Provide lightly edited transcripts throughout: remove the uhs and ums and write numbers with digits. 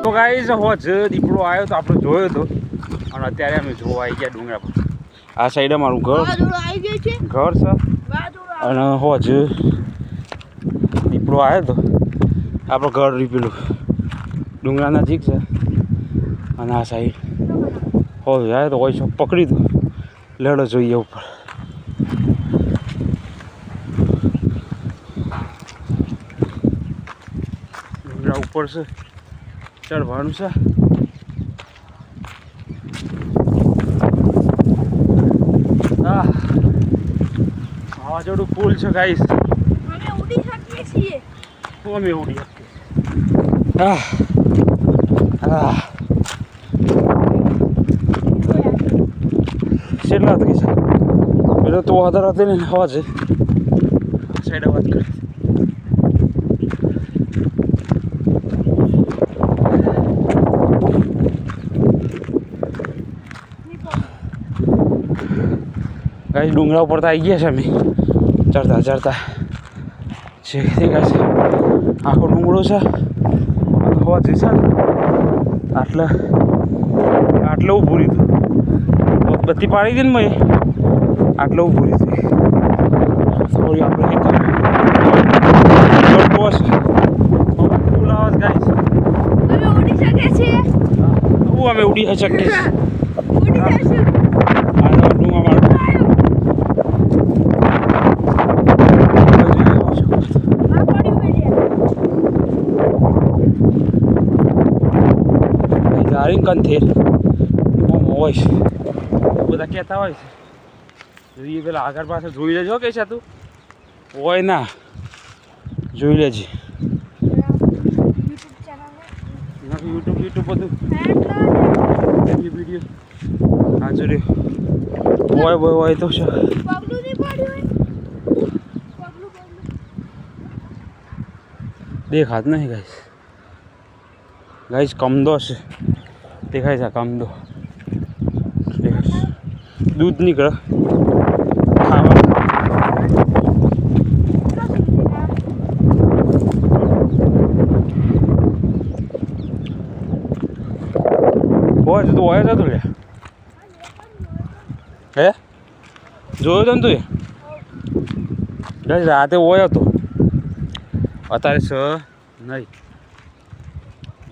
તો ગાઈસ હોજ દીપડો આવ્યો તો આપણે જોયો તો અને અત્યારે અમે જોવા આવી ગયા ડુંગરા પર. આ સાઈડ અમારું ઘર છે અને હોજ દીપડો આવ્યો તો આપણું ઘર રીપેલું ડુંગરા નજીક છે અને આ સાઈડ હોજ આવ્યો તો હોય પકડી દો લેડો જોઈએ ઉપર. ડુંગરા ઉપર છે ચડવાનું છે. વાવાઝોડું પુલ છે ગાઈસ. અમે ઉડી શકીએ છીએ. અમે ઉડી શકીએ. કેટલા થઈ છે પેલો તો વધારે હતી ને હવા છે સાઈડ વાત કરી. ગાઈસ ડુંગરા ઉપર તો આવી ગયા છે અમે ચડતા ચડતા છે ગાઈસ. આખો ડુંગરો છે હવા જઈશે ને આટલે ઊભું રહ્યું બત્તી પાડી હતી ને મેં આટલે ઊભું રહ્યું થોડી આપણે ગાઈસ અમે ઉડી શકીએ છીએ. અમે ઉડી શકીએ છીએ. ઉડી જશું. ડુંગા માર કંથેર હોય છે બધા કહેતા હોય છે જોઈએ પેલા આગળ પાછળ જોઈ લેજો કે છે તું હોય ના જોઈ લેજે. યુટ્યુબ બધું વિડીયો હા જોડ્યો હોય તો છે. દેખાત નહીં ગાઈસ કમદો છે દેખાય છે કમદો દૂધ નીકળે ખાવા. હોય તો હોય જતો લે હે જોયો તો ને તું ગાઈસ રાતે હોય હતો અત્યારે છે નહીં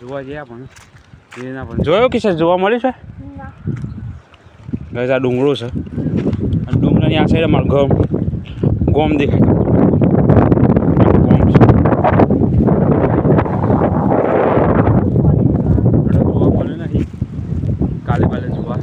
જોવા ગયા પણ એ ના પણ જોયો કે છે જોવા મળ્યું છે ગાઈસ. આ ડુંગરો છે અને ડુંગરાની આ સાઈડ અમારું ગોમ દેખાય ગોમ છે જોવા મળે નહીં કાલે જોવા